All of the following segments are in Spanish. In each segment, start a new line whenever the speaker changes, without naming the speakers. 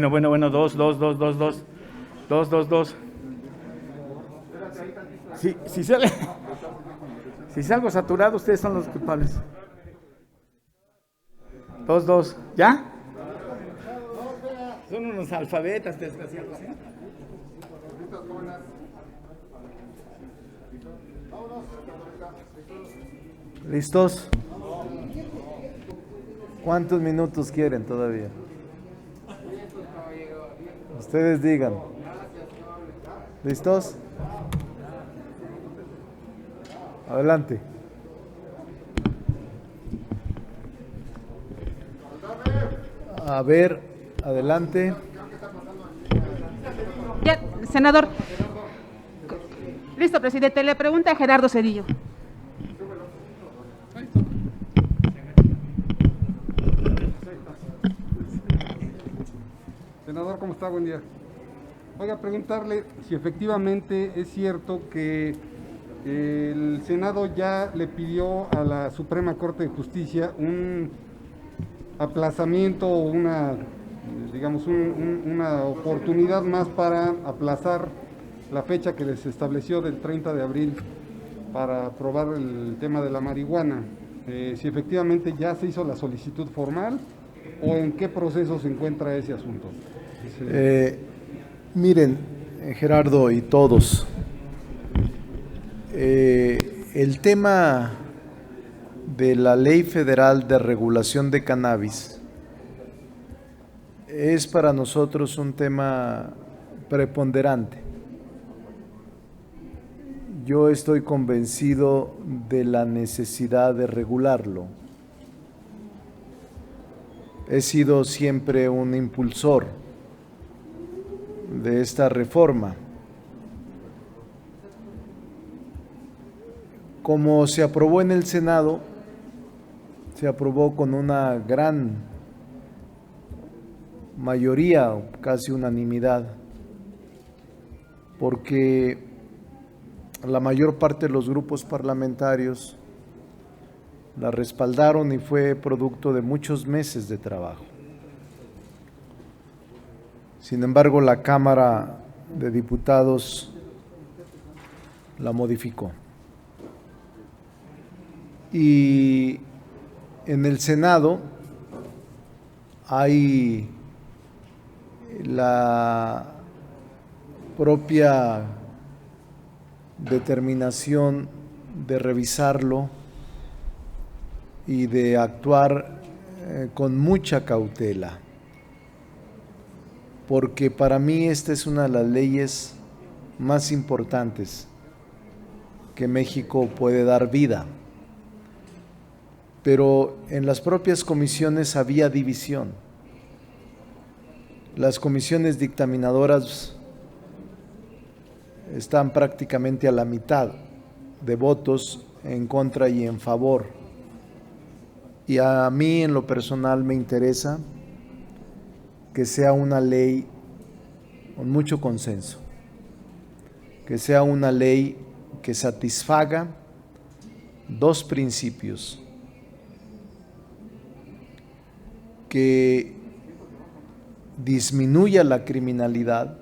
Bueno, dos. Si sale, si salgo saturado, ustedes son los culpables. Dos. ¿Ya? Son unos alfabetas, desgraciados, ¿eh?
¿Listos? ¿Cuántos minutos quieren todavía? Ustedes digan. ¿Listos? Adelante. A ver, adelante.
Ya, senador. Listo, presidente. Le pregunta a Gerardo Cedillo.
Senador, ¿cómo está? Buen día. Voy a preguntarle si efectivamente es cierto que el Senado ya le pidió a la Suprema Corte de Justicia un aplazamiento o una oportunidad más para aplazar la fecha que les estableció del 30 de abril para aprobar el tema de la marihuana. Si efectivamente ya se hizo la solicitud formal o en qué proceso se encuentra ese asunto.
Miren, Gerardo y todos, el tema de la Ley Federal de Regulación de Cannabis es para nosotros un tema preponderante. Yo estoy convencido de la necesidad de regularlo. He sido siempre un impulsor de esta reforma. Como se aprobó en el Senado, se aprobó con una gran mayoría, casi unanimidad, porque la mayor parte de los grupos parlamentarios la respaldaron y fue producto de muchos meses de trabajo. Sin embargo, la Cámara de Diputados la modificó. Y en el Senado hay la propia determinación de revisarlo y de actuar con mucha cautela, porque para mí esta es una de las leyes más importantes que México puede dar vida. Pero en las propias comisiones había división. Las comisiones dictaminadoras están prácticamente a la mitad de votos en contra y en favor. Y a mí en lo personal me interesa que sea una ley con mucho consenso, que sea una ley que satisfaga dos principios: que disminuya la criminalidad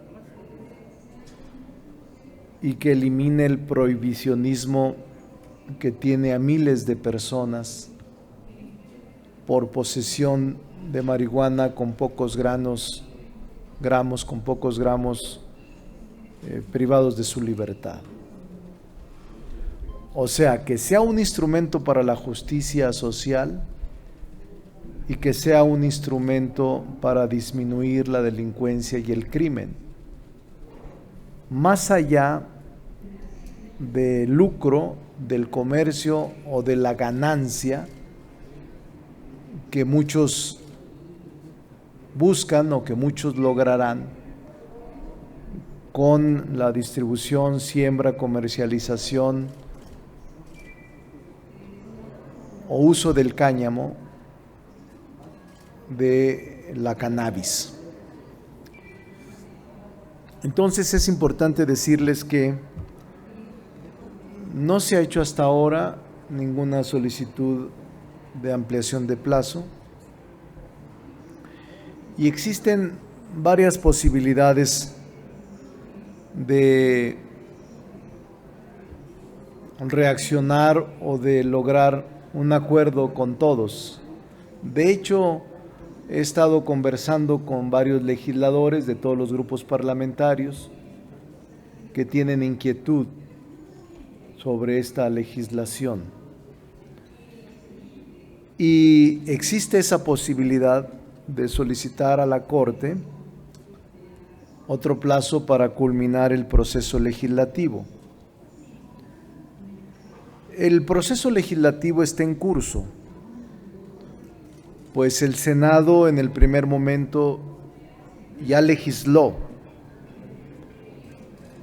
y que elimine el prohibicionismo que tiene a miles de personas por posesión de marihuana con pocos gramos, privados de su libertad. O sea, que sea un instrumento para la justicia social y que sea un instrumento para disminuir la delincuencia y el crimen, más allá del lucro, del comercio o de la ganancia que muchos buscan o que muchos lograrán con la distribución, siembra, comercialización o uso del cáñamo de la cannabis. Entonces es importante decirles que no se ha hecho hasta ahora ninguna solicitud de ampliación de plazo y existen varias posibilidades de reaccionar o de lograr un acuerdo con todos. De hecho, he estado conversando con varios legisladores de todos los grupos parlamentarios que tienen inquietud sobre esta legislación. Y existe esa posibilidad de solicitar a la Corte otro plazo para culminar el proceso legislativo. El proceso legislativo está en curso, pues el Senado en el primer momento ya legisló.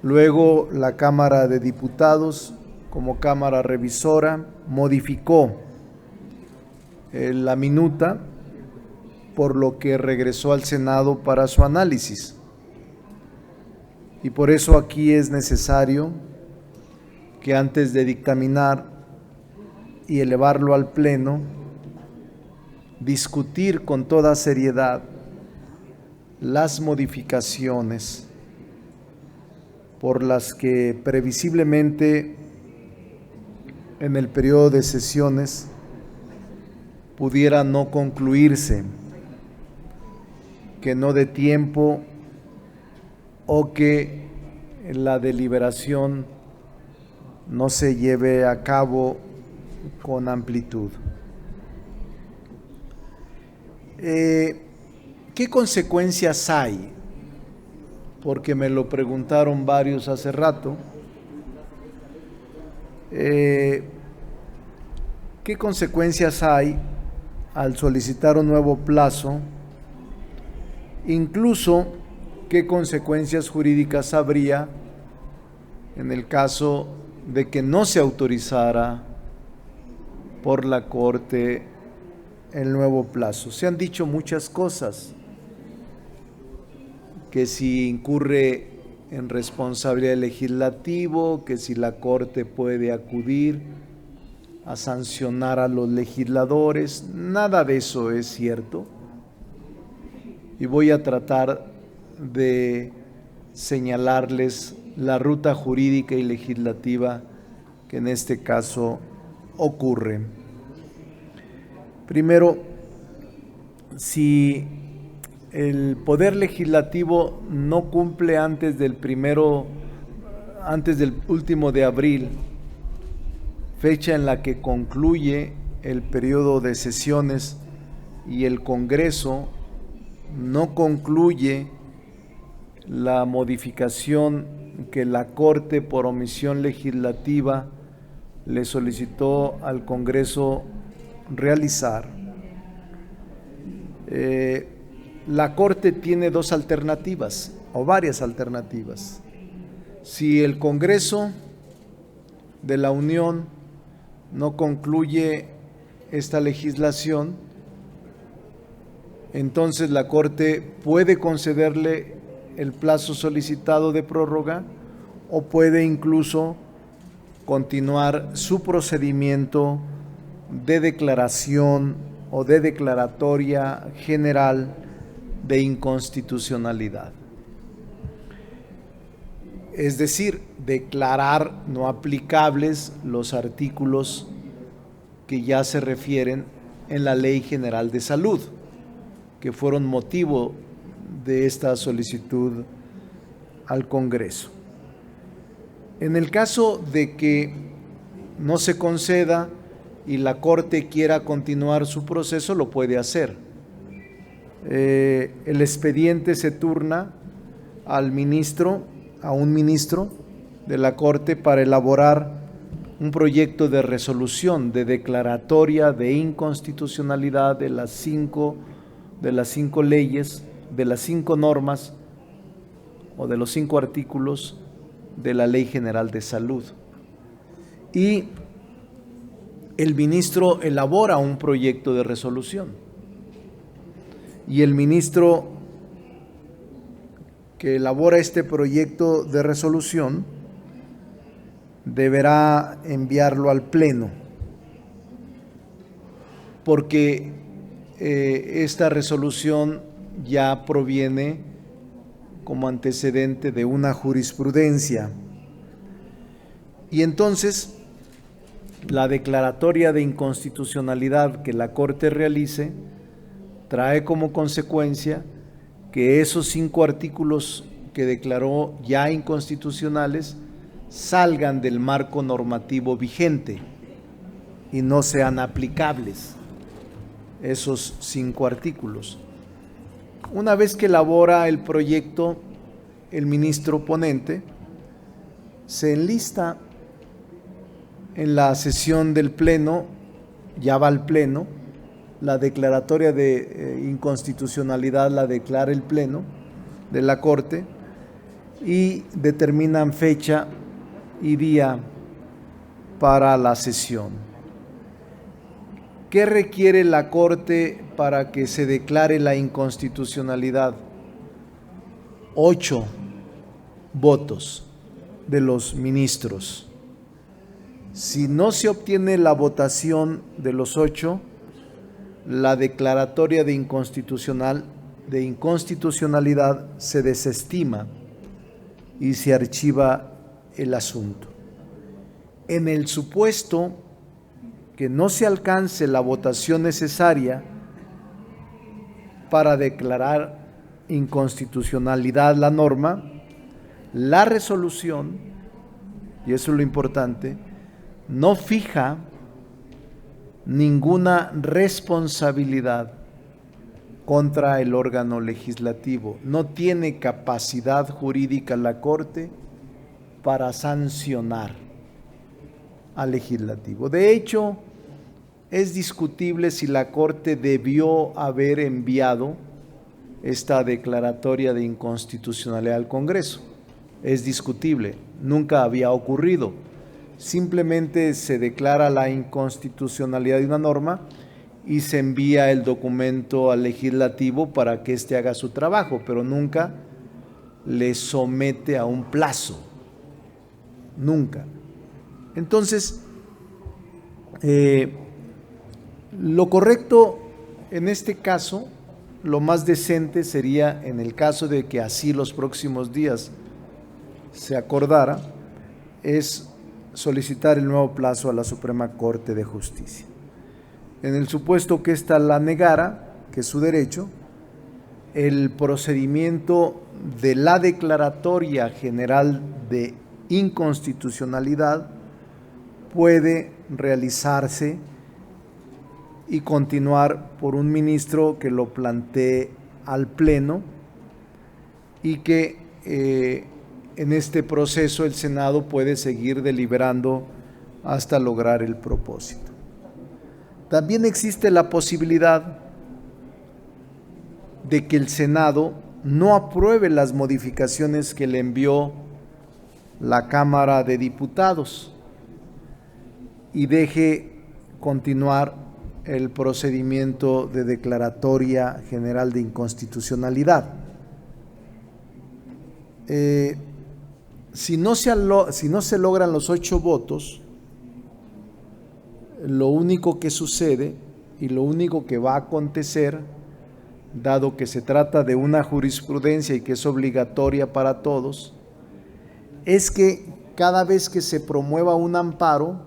Luego la Cámara de Diputados, como Cámara Revisora, modificó la minuta, por lo que regresó al Senado para su análisis. Y por eso aquí es necesario que antes de dictaminar y elevarlo al Pleno, discutir con toda seriedad las modificaciones por las que previsiblemente en el periodo de sesiones pudiera no concluirse, que no dé tiempo o que la deliberación no se lleve a cabo con amplitud. ¿Qué consecuencias hay? Porque me lo preguntaron varios hace rato. ¿Qué consecuencias hay al solicitar un nuevo plazo? Incluso, ¿qué consecuencias jurídicas habría en el caso de que no se autorizara por la Corte el nuevo plazo? Se han dicho muchas cosas, que si incurre en responsabilidad legislativo, que si la Corte puede acudir a sancionar a los legisladores. Nada de eso es cierto, y voy a tratar de señalarles la ruta jurídica y legislativa que en este caso ocurre. Primero, si el Poder Legislativo no cumple antes del último de abril, fecha en la que concluye el periodo de sesiones, y el Congreso no concluye la modificación que la Corte por omisión legislativa le solicitó al Congreso realizar, la Corte tiene dos alternativas o varias alternativas. Si el Congreso de la Unión no concluye esta legislación, entonces la Corte puede concederle el plazo solicitado de prórroga o puede incluso continuar su procedimiento de declaración o de declaratoria general de inconstitucionalidad. Es decir, declarar no aplicables los artículos que ya se refieren en la Ley General de Salud, que fueron motivo de esta solicitud al Congreso. En el caso de que no se conceda y la Corte quiera continuar su proceso, lo puede hacer. El expediente se turna al ministro, a un ministro de la Corte, para elaborar un proyecto de resolución de declaratoria de inconstitucionalidad de las cinco leyes, de las 5 normas o de los 5 artículos de la Ley General de Salud. Y el ministro elabora un proyecto de resolución. Y el ministro que elabora este proyecto de resolución deberá enviarlo al Pleno, porque esta resolución ya proviene como antecedente de una jurisprudencia. Y entonces, la declaratoria de inconstitucionalidad que la Corte realice trae como consecuencia que esos 5 artículos que declaró ya inconstitucionales salgan del marco normativo vigente y no sean aplicables esos 5 artículos. Una vez que elabora el proyecto, el ministro ponente se enlista en la sesión del Pleno, ya va al Pleno, la declaratoria de inconstitucionalidad la declara el Pleno de la Corte y determinan fecha y día para la sesión. ¿Qué requiere la Corte para que se declare la inconstitucionalidad? 8 votos de los ministros. Si no se obtiene la votación de los 8, la declaratoria de inconstitucionalidad se desestima y se archiva el asunto. En el supuesto que no se alcance la votación necesaria para declarar inconstitucionalidad la norma, la resolución, y eso es lo importante, no fija ninguna responsabilidad contra el órgano legislativo. No tiene capacidad jurídica la Corte para sancionar al legislativo. De hecho, es discutible si la Corte debió haber enviado esta declaratoria de inconstitucionalidad al Congreso. Es discutible, nunca había ocurrido. Simplemente se declara la inconstitucionalidad de una norma y se envía el documento al legislativo para que éste haga su trabajo, pero nunca le somete a un plazo, nunca. Entonces, lo correcto en este caso, lo más decente sería, en el caso de que así los próximos días se acordara, es solicitar el nuevo plazo a la Suprema Corte de Justicia. En el supuesto que ésta la negara, que es su derecho, el procedimiento de la declaratoria general de inconstitucionalidad puede realizarse y continuar por un ministro que lo plantee al Pleno y que en este proceso el Senado puede seguir deliberando hasta lograr el propósito. También existe la posibilidad de que el Senado no apruebe las modificaciones que le envió la Cámara de Diputados y deje continuar el procedimiento de declaratoria general de inconstitucionalidad. Si no se logran los 8 votos, lo único que sucede y lo único que va a acontecer, dado que se trata de una jurisprudencia y que es obligatoria para todos, es que cada vez que se promueva un amparo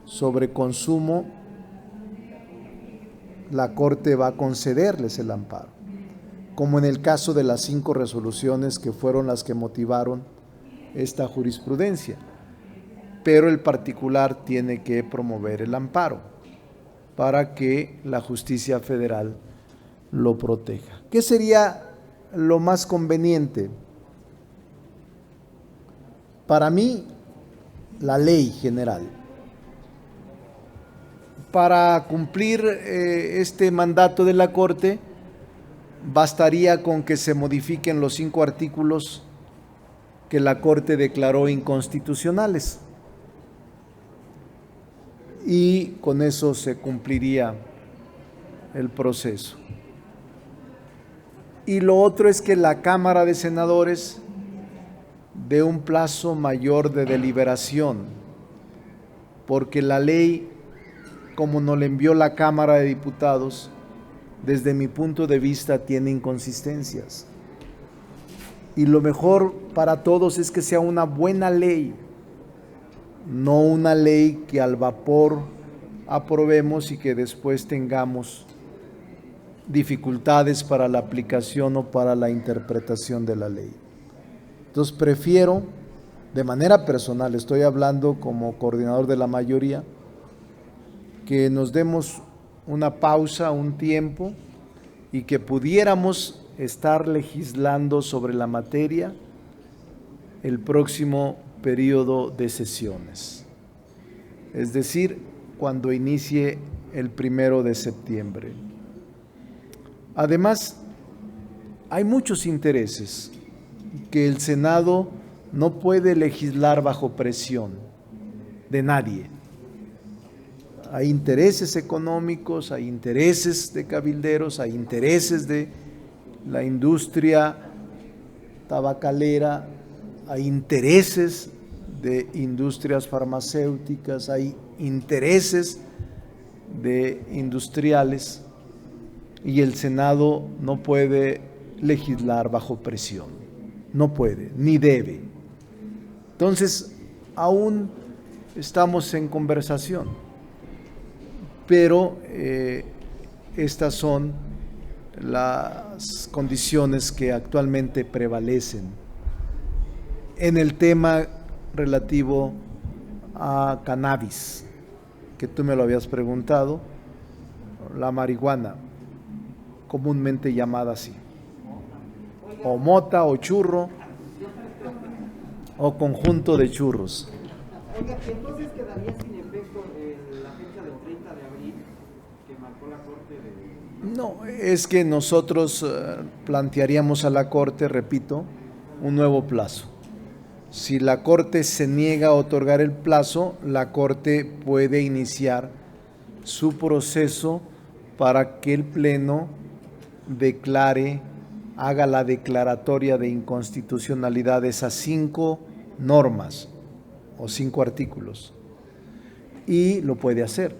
sobre consumo, la Corte va a concederles el amparo, como en el caso de las 5 resoluciones que fueron las que motivaron esta jurisprudencia. Pero el particular tiene que promover el amparo para que la justicia federal lo proteja. ¿Qué sería lo más conveniente? Para mí, la ley general. Para cumplir este mandato de la Corte, bastaría con que se modifiquen los 5 artículos que la Corte declaró inconstitucionales. Y con eso se cumpliría el proceso. Y lo otro es que la Cámara de Senadores dé un plazo mayor de deliberación, porque la ley, como nos la envió la Cámara de Diputados, desde mi punto de vista tiene inconsistencias. Y lo mejor para todos es que sea una buena ley, no una ley que al vapor aprobemos y que después tengamos dificultades para la aplicación o para la interpretación de la ley. Entonces prefiero, de manera personal, estoy hablando como coordinador de la mayoría, que nos demos una pausa, un tiempo, y que pudiéramos estar legislando sobre la materia el próximo periodo de sesiones, es decir, cuando inicie el 1 de septiembre. Además, hay muchos intereses que el Senado no puede legislar bajo presión de nadie. Hay intereses económicos, hay intereses de cabilderos, hay intereses de la industria tabacalera, hay intereses de industrias farmacéuticas, hay intereses de industriales, y el Senado no puede legislar bajo presión, no puede, ni debe. Entonces, aún estamos en conversación, pero estas son las condiciones que actualmente prevalecen en el tema relativo a cannabis, que tú me lo habías preguntado, la marihuana, comúnmente llamada así, o mota, o churro, o conjunto de churros.
Oiga, entonces quedaría sin efecto la fecha del 30 de abril que marcó la Corte de...
No, es que nosotros plantearíamos a la Corte, repito, un nuevo plazo. Si la Corte se niega a otorgar el plazo, la Corte puede iniciar su proceso para que el Pleno declare, haga la declaratoria de inconstitucionalidad de esas 5 normas o 5 artículos, y lo puede hacer.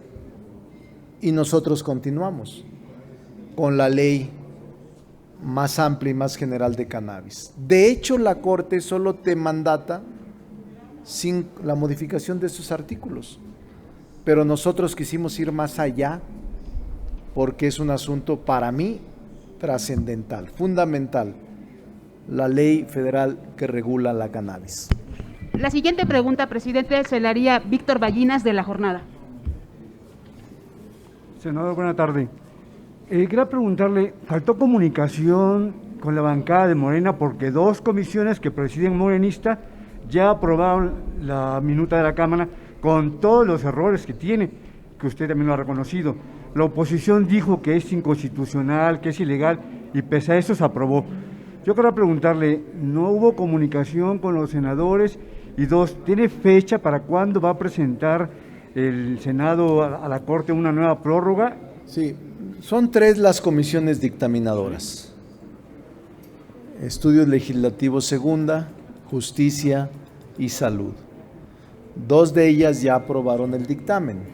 Y nosotros continuamos con la ley más amplia y más general de cannabis. De hecho, la Corte solo te mandata sin la modificación de esos artículos, pero nosotros quisimos ir más allá porque es un asunto para mí trascendental, fundamental, la ley federal que regula la cannabis.
La siguiente pregunta, presidente, se la haría Víctor Ballinas, de La Jornada.
Senador, buena tarde. Quería preguntarle, ¿faltó comunicación con la bancada de Morena? Porque 2 comisiones que presiden morenista ya aprobaron la minuta de la Cámara con todos los errores que tiene, que usted también lo ha reconocido. La oposición dijo que es inconstitucional, que es ilegal, y pese a eso se aprobó. Yo quería preguntarle, ¿no hubo comunicación con los senadores? Y 2, ¿tiene fecha para cuándo va a presentar el Senado a la Corte una nueva prórroga?
Sí, son 3 las comisiones dictaminadoras: Estudios Legislativos Segunda, Justicia y Salud. 2 de ellas ya aprobaron el dictamen.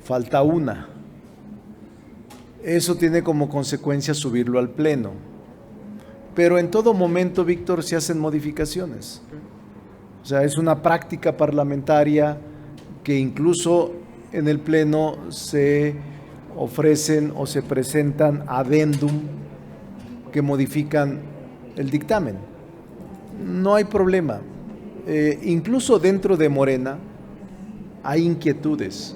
Falta una. Eso tiene como consecuencia subirlo al Pleno. Pero en todo momento, Víctor, se hacen modificaciones. O sea, es una práctica parlamentaria que incluso en el Pleno se ofrecen o se presentan adendum que modifican el dictamen. No hay problema. Incluso dentro de Morena hay inquietudes,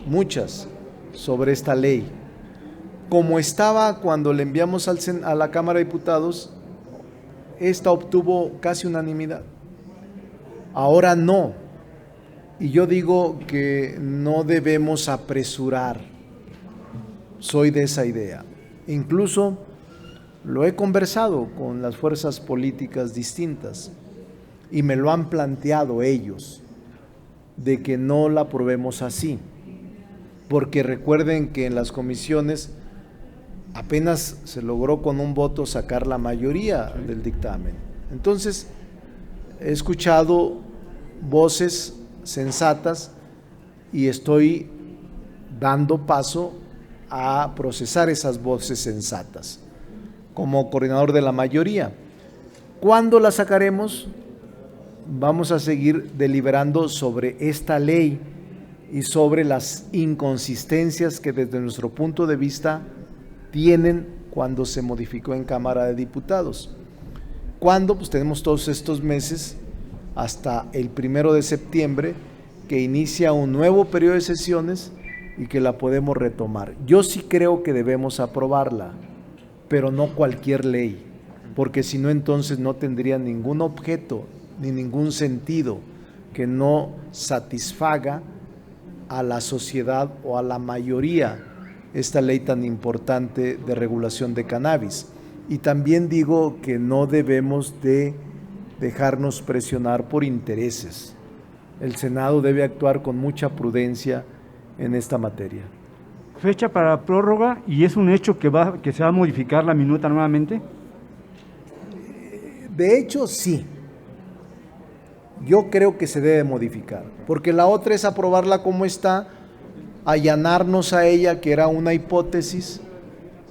muchas, sobre esta ley. Como estaba cuando le enviamos a la Cámara de Diputados, esta obtuvo casi unanimidad. Ahora no. Y yo digo que no debemos apresurar. Soy de esa idea. Incluso lo he conversado con las fuerzas políticas distintas y me lo han planteado ellos, de que no la aprobemos así. Porque recuerden que en las comisiones apenas se logró con un voto sacar la mayoría del dictamen. Entonces, he escuchado voces sensatas y estoy dando paso a procesar esas voces sensatas. como coordinador de la mayoría. ¿Cuándo la sacaremos? Vamos a seguir deliberando sobre esta ley y sobre las inconsistencias que desde nuestro punto de vista tienen cuando se modificó en Cámara de Diputados. ¿Cuándo? Pues tenemos todos estos meses hasta el 1 de septiembre que inicia un nuevo periodo de sesiones y que la podemos retomar. Yo sí creo que debemos aprobarla, pero no cualquier ley, porque si no entonces no tendría ningún objeto ni ningún sentido que no satisfaga a la sociedad o a la mayoría esta ley tan importante de regulación de cannabis. Y también digo que no debemos de dejarnos presionar por intereses. El Senado debe actuar con mucha prudencia en esta materia.
Fecha para prórroga, y es un hecho que se va a modificar la minuta nuevamente.
De hecho, sí. Yo creo que se debe modificar, porque la otra es aprobarla como está, allanarnos a ella, que era una hipótesis,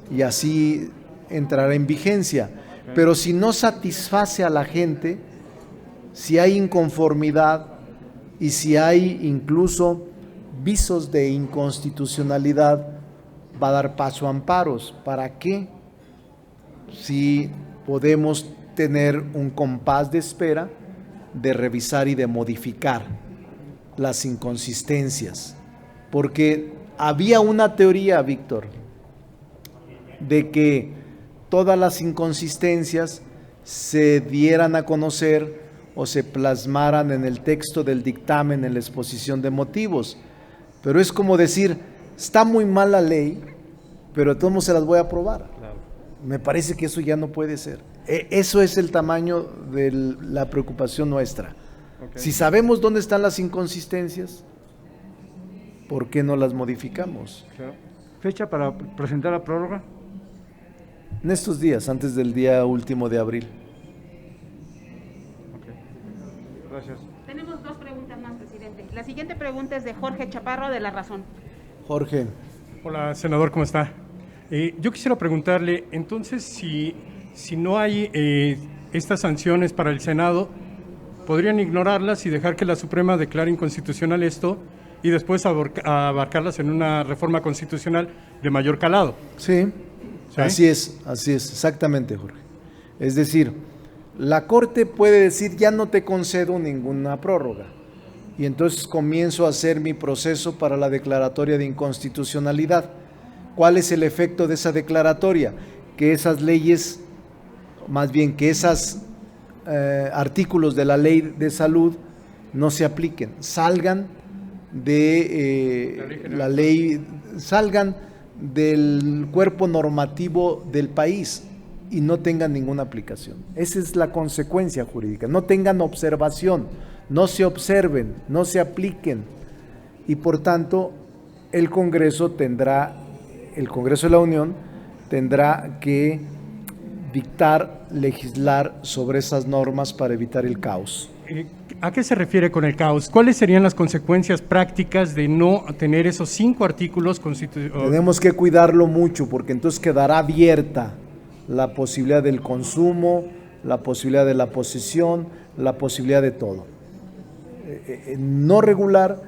y así entrará en vigencia. Pero si no satisface a la gente, si hay inconformidad y si hay incluso visos de inconstitucionalidad, va a dar paso a amparos. ¿Para qué? Si podemos tener un compás de espera de revisar y de modificar las inconsistencias. Porque había una teoría, Víctor, de que todas las inconsistencias se dieran a conocer o se plasmaran en el texto del dictamen, en la exposición de motivos. Pero es como decir, está muy mal la ley, pero de todos modos se las voy a aprobar. Claro. Me parece que eso ya no puede ser. Eso es el tamaño de la preocupación nuestra. Okay. Si sabemos dónde están las inconsistencias, ¿por qué no las modificamos?
Claro. ¿Fecha para presentar la prórroga?
En estos días, antes del día último de abril.
Okay. Gracias.
Tenemos dos preguntas más, presidente. La siguiente pregunta es de Jorge Chaparro, de La Razón.
Jorge.
Hola, senador, ¿cómo está? Yo quisiera preguntarle, entonces, si no hay estas sanciones para el Senado, ¿podrían ignorarlas y dejar que la Suprema declare inconstitucional esto y después abarcarlas en una reforma constitucional de mayor calado?
Sí, ¿sí? Así es, exactamente, Jorge. Es decir, la Corte puede decir, ya no te concedo ninguna prórroga, y entonces comienzo a hacer mi proceso para la declaratoria de inconstitucionalidad. ¿Cuál es el efecto de esa declaratoria? Que esas leyes, más bien que esos artículos de la ley de salud no se apliquen, salgan de la ley, salgan del cuerpo normativo del país y no tengan ninguna aplicación. Esa es la consecuencia jurídica. No tengan observación, no se observen, no se apliquen, y por tanto el Congreso de la Unión tendrá que dictar, legislar sobre esas normas para evitar el caos.
¿A qué se refiere con el caos? ¿Cuáles serían las consecuencias prácticas de no tener esos 5 artículos constitucionales?
Tenemos que cuidarlo mucho, porque entonces quedará abierta la posibilidad del consumo, la posibilidad de la posesión, la posibilidad de todo. No regular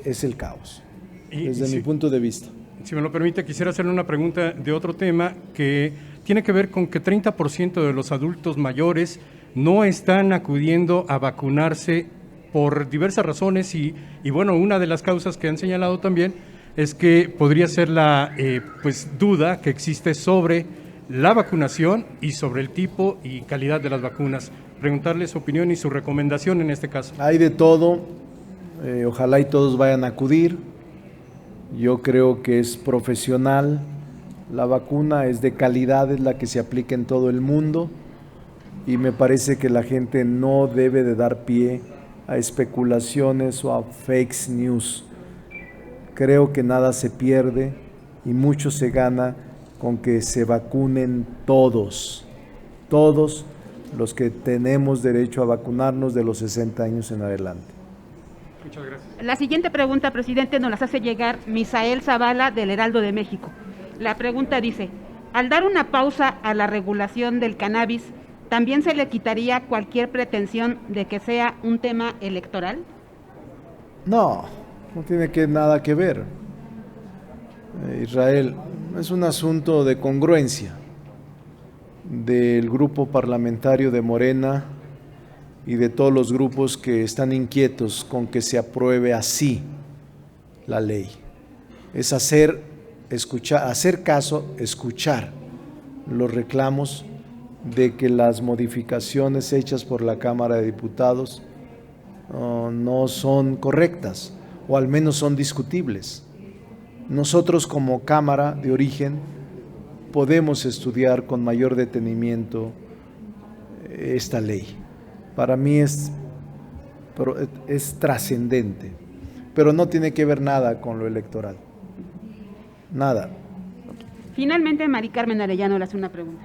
es el caos, desde mi punto de vista.
Si me lo permite, quisiera hacerle una pregunta de otro tema que tiene que ver con que 30% de los adultos mayores no están acudiendo a vacunarse por diversas razones y bueno, una de las causas que han señalado también es que podría ser la duda que existe sobre la vacunación y sobre el tipo y calidad de las vacunas. Preguntarle su opinión y su recomendación en este caso.
Hay de todo, ojalá y todos vayan a acudir. Yo creo que es profesional, la vacuna es de calidad, es la que se aplica en todo el mundo, y me parece que la gente no debe de dar pie a especulaciones o a fake news. Creo que nada se pierde y mucho se gana con que se vacunen todos los que tenemos derecho a vacunarnos de los 60 años en adelante.
Muchas gracias.
La siguiente pregunta, presidente, nos las hace llegar Misael Zavala, del Heraldo de México. La pregunta dice: Al dar una pausa a la regulación del cannabis, ¿también se le quitaría cualquier pretensión de que sea un tema electoral?
No, no tiene nada que ver. Israel, es un asunto de congruencia del grupo parlamentario de Morena y de todos los grupos que están inquietos con que se apruebe así la ley. Es hacer caso, escuchar los reclamos de que las modificaciones hechas por la Cámara de Diputados no son correctas, o al menos son discutibles. Nosotros como Cámara de origen podemos estudiar con mayor detenimiento esta ley. Para mí es trascendente, pero no tiene que ver nada con lo electoral. Nada.
Finalmente, Mari Carmen Arellano le hace una pregunta.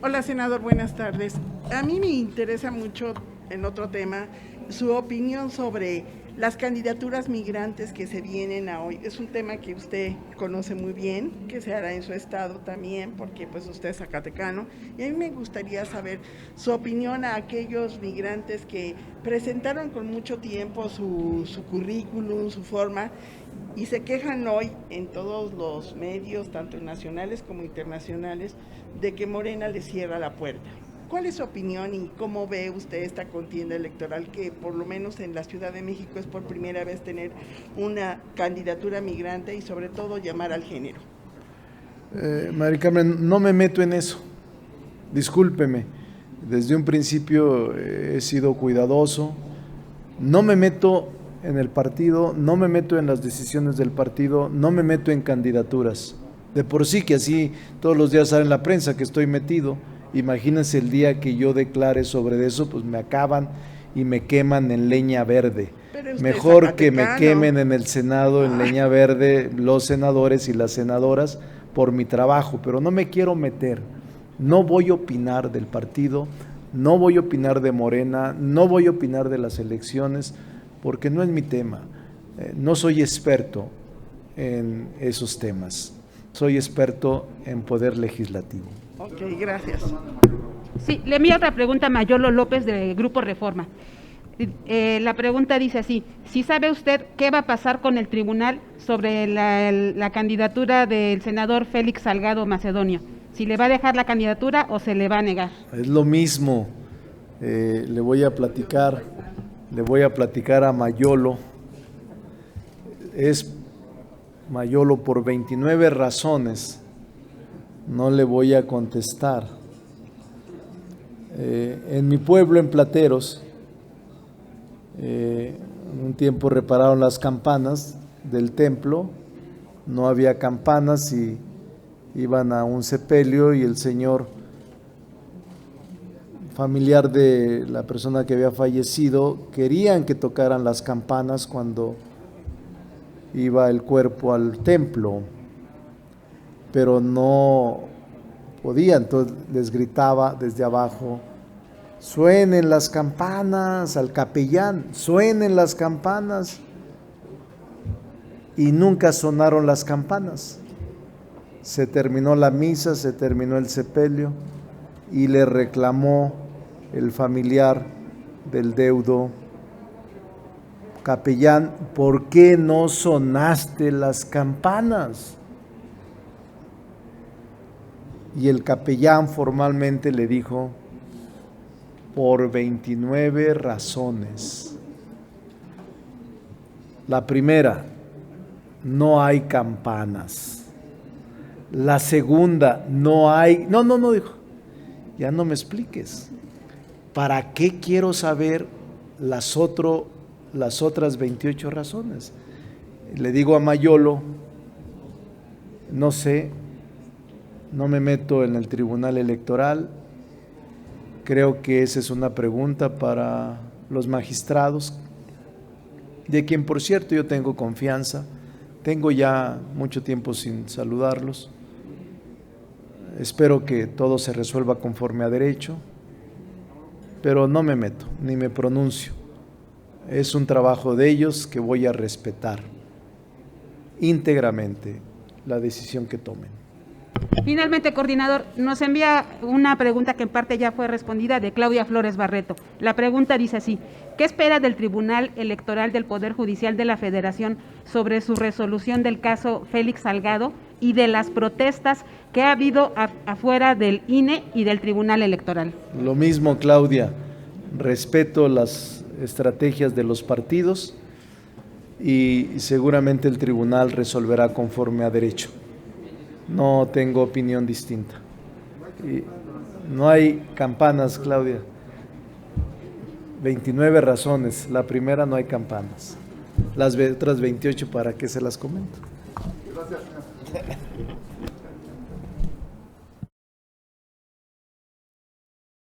Hola, senador, buenas tardes. A mí me interesa mucho, en otro tema, su opinión sobre las candidaturas migrantes que se vienen a hoy. Es un tema que usted conoce muy bien, que se hará en su estado también, porque pues usted es zacatecano, y a mí me gustaría saber su opinión a aquellos migrantes que presentaron con mucho tiempo su currículum, su forma, y se quejan hoy en todos los medios, tanto nacionales como internacionales, de que Morena les cierra la puerta. ¿Cuál es su opinión y cómo ve usted esta contienda electoral que por lo menos en la Ciudad de México es por primera vez tener una candidatura migrante y sobre todo llamar al género?
Mari Carmen, no me meto en eso, discúlpeme, desde un principio he sido cuidadoso, no me meto en el partido, no me meto en las decisiones del partido, no me meto en candidaturas, de por sí que así todos los días sale en la prensa que estoy metido. Imagínense el día que yo declare sobre eso, pues me acaban y me queman en leña verde. Mejor que me quemen en el Senado en leña verde los senadores y las senadoras por mi trabajo, pero no me quiero meter. No voy a opinar del partido, no voy a opinar de Morena, no voy a opinar de las elecciones, porque no es mi tema. No soy experto en esos temas, soy experto en poder legislativo.
Ok, gracias.
Sí, le envío otra pregunta a Mayolo López del Grupo Reforma. La pregunta dice así: ¿sí sabe usted qué va a pasar con el tribunal sobre la candidatura del senador Félix Salgado Macedonio? ¿Si le va a dejar la candidatura o se le va a negar?
Es lo mismo, le voy a platicar a Mayolo. Es Mayolo por 29 razones. No le voy a contestar. En mi pueblo, en Plateros, un tiempo repararon las campanas del templo, no había campanas y iban a un sepelio y el señor familiar de la persona que había fallecido querían que tocaran las campanas cuando iba el cuerpo al templo, pero no podía, entonces les gritaba desde abajo: suenen las campanas, al capellán, suenen las campanas, y nunca sonaron las campanas. Se terminó la misa, se terminó el sepelio, y le reclamó el familiar del deudo: capellán, ¿por qué no sonaste las campanas? Y el capellán formalmente le dijo: por 29 razones. La primera, no hay campanas. La segunda, no hay... No, dijo, ya no me expliques. ¿Para qué quiero saber las otras 28 razones? Le digo a Mayolo: no sé, no me meto en el Tribunal Electoral. Creo que esa es una pregunta para los magistrados, de quien, por cierto, yo tengo confianza. Tengo ya mucho tiempo sin saludarlos. Espero que todo se resuelva conforme a derecho, pero no me meto, ni me pronuncio. Es un trabajo de ellos que voy a respetar íntegramente la decisión que tomen.
Finalmente, coordinador, nos envía una pregunta que en parte ya fue respondida de Claudia Flores Barreto. La pregunta dice así: ¿qué espera del Tribunal Electoral del Poder Judicial de la Federación sobre su resolución del caso Félix Salgado y de las protestas que ha habido afuera del INE y del Tribunal Electoral?
Lo mismo, Claudia, respeto las estrategias de los partidos y seguramente el tribunal resolverá conforme a derecho. No tengo opinión distinta. Y no hay campanas, Claudia. 29 razones. La primera, no hay campanas. Las otras 28, ¿para qué se las comento?
Gracias, señor.